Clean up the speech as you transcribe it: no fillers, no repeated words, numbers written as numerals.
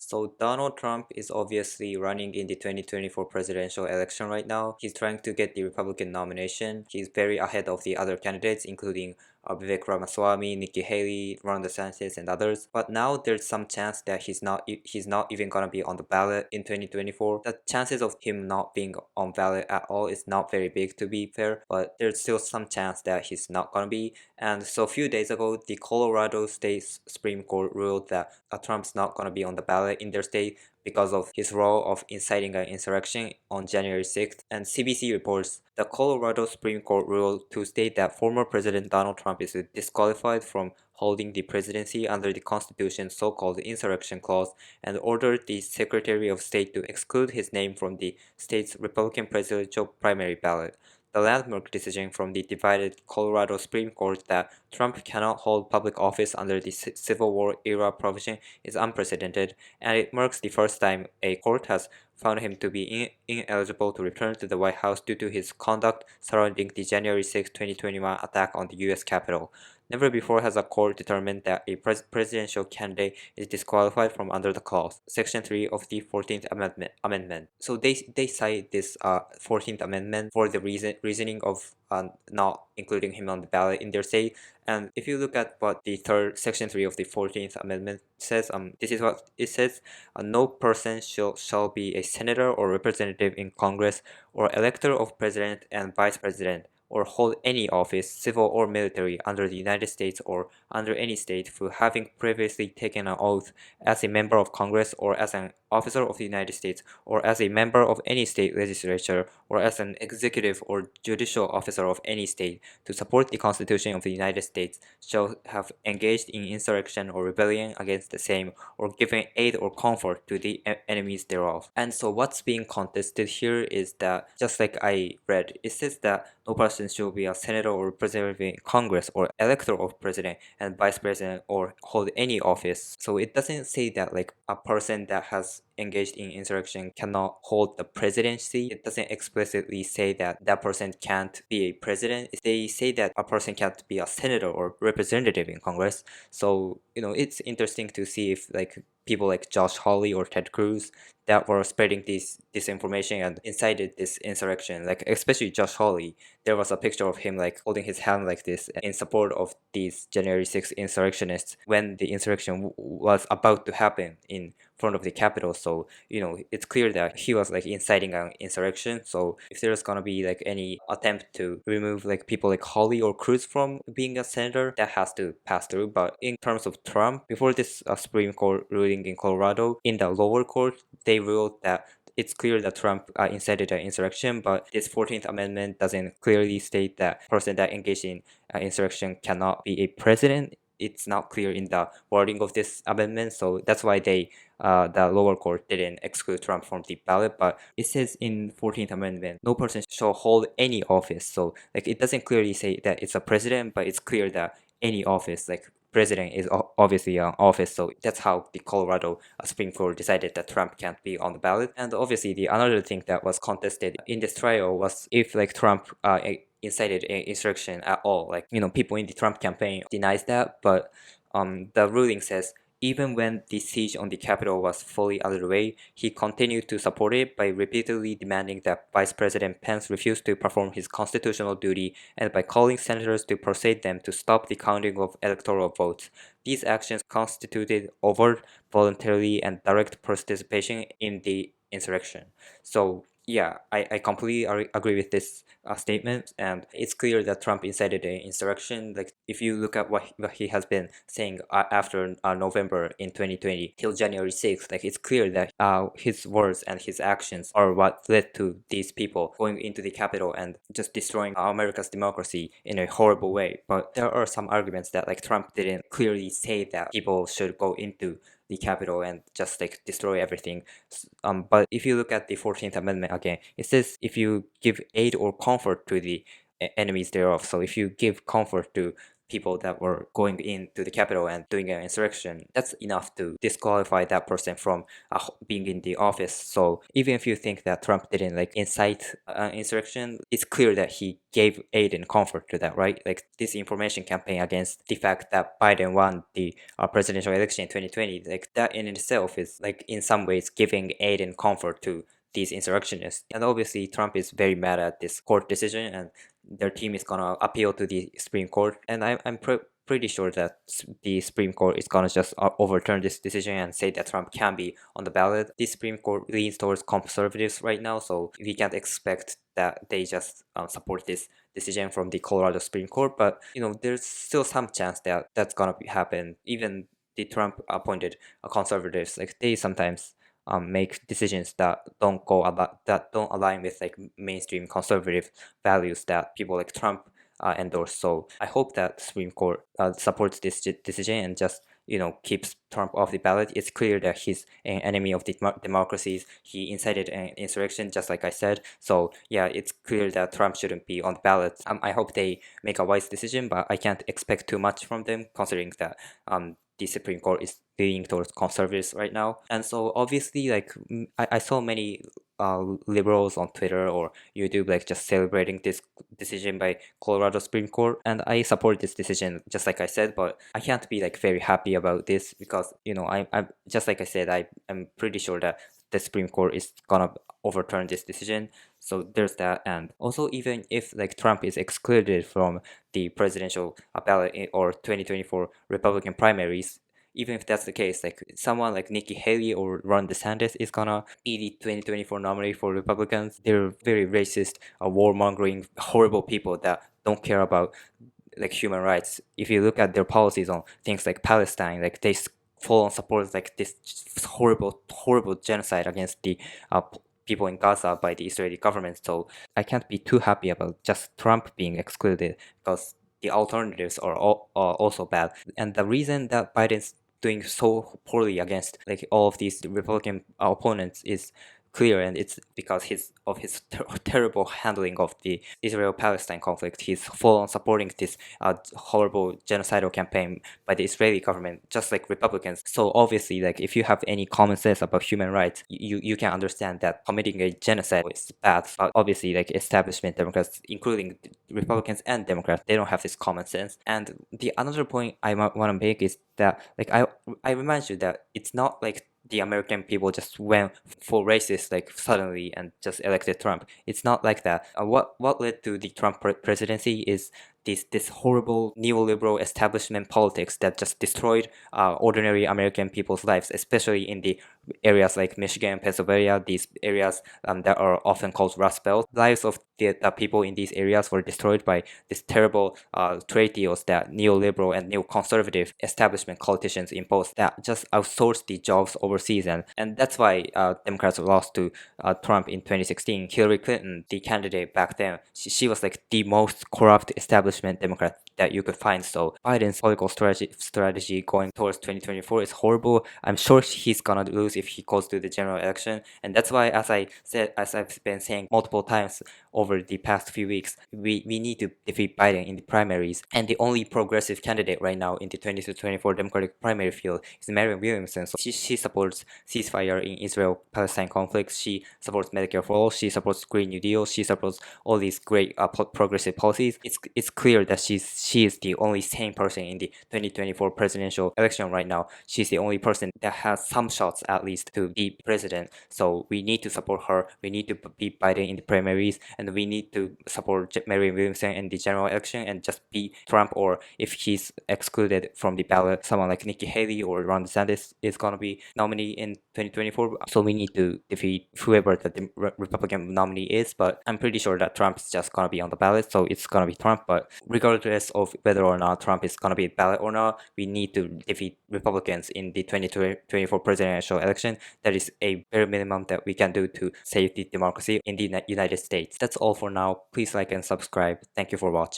So Donald Trump is obviously running in the 2024 presidential election right now. He's trying to get the Republican nomination. He's very ahead of the other candidates, including Vivek Ramaswamy, Nikki Haley, Ron DeSantis, and others. But now there's some chance that he's not even gonna be on the ballot in 2024. The chances of him not being on ballot at all is not very big, to be fair, but there's still some chance that he's not gonna be. And so a few days ago, the Colorado State Supreme Court ruled that Trump's not gonna be on the ballot in their state because of his role of inciting an insurrection on January 6th. And CBC reports the Colorado Supreme Court ruled to state that former President Donald Trump is disqualified from holding the presidency under the Constitution's so-called insurrection clause and ordered the Secretary of State to exclude his name from the state's Republican presidential primary ballot. The landmark decision from the divided Colorado Supreme Court that Trump cannot hold public office under the Civil War era provision is unprecedented, and it marks the first time a court has found him to be ineligible to return to the White House due to his conduct surrounding the January 6, 2021 attack on the U.S. Capitol. Never before has a court determined that a presidential candidate is disqualified from under the clause, Section 3 of the 14th Amendment. So they cite this 14th Amendment for the reasoning of not including him on the ballot in their state. And if you look at what the third Section 3 of the 14th Amendment says, this is what it says: no person shall be a senator or representative in Congress or elector of president and vice president, or hold any office, civil or military, under the United States or under any state for having previously taken an oath as a member of Congress or as an officer of the United States or as a member of any state legislature or as an executive or judicial officer of any state to support the Constitution of the United States shall have engaged in insurrection or rebellion against the same or given aid or comfort to the enemies thereof. And so what's being contested here is that, just like I read, it says that no person should be a senator or representative in Congress or elector of president and vice president or hold any office. So it doesn't say that like a person that has engaged in insurrection cannot hold the presidency. It doesn't explicitly say that that person can't be a president. They say that a person can't be a senator or representative in Congress. So, it's interesting to see if like people like Josh Hawley or Ted Cruz that were spreading this disinformation and incited this insurrection, like especially Josh Hawley. There was a picture of him like holding his hand like this in support of these January 6th insurrectionists when the insurrection was about to happen in front of the Capitol. So, it's clear that he was like inciting an insurrection. So if there's gonna be like any attempt to remove like people like Hawley or Cruz from being a senator, that has to pass through. But in terms of Trump, before this Supreme Court ruling in Colorado, in the lower court, they ruled that it's clear that Trump incited an insurrection, but this 14th Amendment doesn't clearly state that person that engaged in insurrection cannot be a president. It's not clear in the wording of this amendment, so that's why the lower court didn't exclude Trump from the ballot. But it says in 14th Amendment, no person shall hold any office. So like it doesn't clearly say that it's a president, but it's clear that any office, like president is obviously an office. So that's how the Colorado Supreme Court decided that Trump can't be on the ballot. And obviously the another thing that was contested in this trial was if like Trump incited an insurrection at all. Like, people in the Trump campaign denies that, but the ruling says even when the siege on the Capitol was fully underway, he continued to support it by repeatedly demanding that Vice President Pence refuse to perform his constitutional duty and by calling senators to persuade them to stop the counting of electoral votes. These actions constituted overt, voluntary, and direct participation in the insurrection. So, yeah, I completely agree with this statement, and it's clear that Trump incited an insurrection. Like, if you look at what he has been saying after November in 2020 till January 6th, like, it's clear that his words and his actions are what led to these people going into the Capitol and just destroying America's democracy in a horrible way. But there are some arguments that, like, Trump didn't clearly say that people should go into the Capitol and just like destroy everything. But if you look at the 14th Amendment again, it says if you give aid or comfort to the enemies thereof. So if you give comfort to people that were going into the Capitol and doing an insurrection, that's enough to disqualify that person from being in the office. So even if you think that Trump didn't like incite insurrection, it's clear that he gave aid and comfort to that, right? Like this information campaign against the fact that Biden won the presidential election in 2020, like that in itself is like in some ways giving aid and comfort to these insurrectionists. And obviously Trump is very mad at this court decision, and their team is gonna appeal to the Supreme Court. And I'm pretty sure that the Supreme Court is gonna just overturn this decision and say that Trump can be on the ballot. The Supreme Court leans towards conservatives right now, so we can't expect that they just support this decision from the Colorado Supreme Court. But there's still some chance that that's gonna happen. Even the Trump appointed conservatives, like they sometimes make decisions that don't align with like mainstream conservative values that people like Trump endorse. So I hope that Supreme Court supports this decision and just keeps Trump off the ballot. It's clear that he's an enemy of the democracies. He incited an insurrection, just like I said. So yeah, it's clear that Trump shouldn't be on the ballot. I hope they make a wise decision, but I can't expect too much from them, considering that the Supreme Court is leaning towards conservatives right now. And so obviously, like I saw many liberals on Twitter or YouTube like just celebrating this decision by Colorado Supreme Court, and I support this decision just like I said, but I can't be like very happy about this because I'm just like I said, I'm pretty sure that the Supreme Court is gonna overturn this decision. So there's that. And also, even if like Trump is excluded from the presidential ballot or 2024 Republican primaries, even if that's the case, like someone like Nikki Haley or Ron DeSantis is gonna be the 2024 nominee for Republicans. They're very racist, warmongering, horrible people that don't care about like human rights. If you look at their policies on things like Palestine, like they full on support like this horrible genocide against the people in Gaza by the Israeli government. So I can't be too happy about just Trump being excluded because the alternatives are also bad. And the reason that Biden's doing so poorly against like all of these Republican opponents is clear, and it's because of his terrible handling of the Israel-Palestine conflict. He's full on supporting this horrible genocidal campaign by the Israeli government, just like Republicans. So obviously, like if you have any common sense about human rights, you can understand that committing a genocide is bad. But obviously, like establishment Democrats, including Republicans and Democrats, they don't have this common sense. And the another point I want to make is that like I remind you that it's not like the American people just went for racist like suddenly and just elected Trump. It's not like that. What led to the Trump presidency is this horrible neoliberal establishment politics that just destroyed ordinary American people's lives, especially in the areas like Michigan and Pennsylvania, these areas that are often called Rust Belt. Lives of the people in these areas were destroyed by this terrible trade deals that neoliberal and neoconservative establishment politicians imposed that just outsourced the jobs overseas. And that's why Democrats lost to Trump in 2016. Hillary Clinton, the candidate back then, she was like the most corrupt establishment Democrat that you could find. So Biden's political strategy going towards 2024 is horrible. I'm sure he's gonna lose if he goes to the general election, and that's why, as I've been saying multiple times over the past few weeks, we need to defeat Biden in the primaries. And the only progressive candidate right now in the 2024 Democratic primary field is Marianne Williamson. So she supports ceasefire in Israel-Palestine conflict. She supports Medicare for all. She supports Green New Deal. She supports all these great progressive policies. It's clear that she is the only sane person in the 2024 presidential election right now. She's the only person that has some shots at least to be president. So we need to support her. We need to beat Biden in the primaries, and we need to support Marianne Williamson in the general election and just beat Trump. Or if he's excluded from the ballot, someone like Nikki Haley or Ron DeSantis is gonna be nominee in 2024. So we need to defeat whoever the Republican nominee is. But I'm pretty sure that Trump's just gonna be on the ballot, so it's gonna be Trump. But regardless of whether or not Trump is gonna be ballot or not, we need to defeat Republicans in the 2024 presidential election. That is a bare minimum that we can do to save the democracy in the United States. That's all for now. Please like and subscribe. Thank you for watching.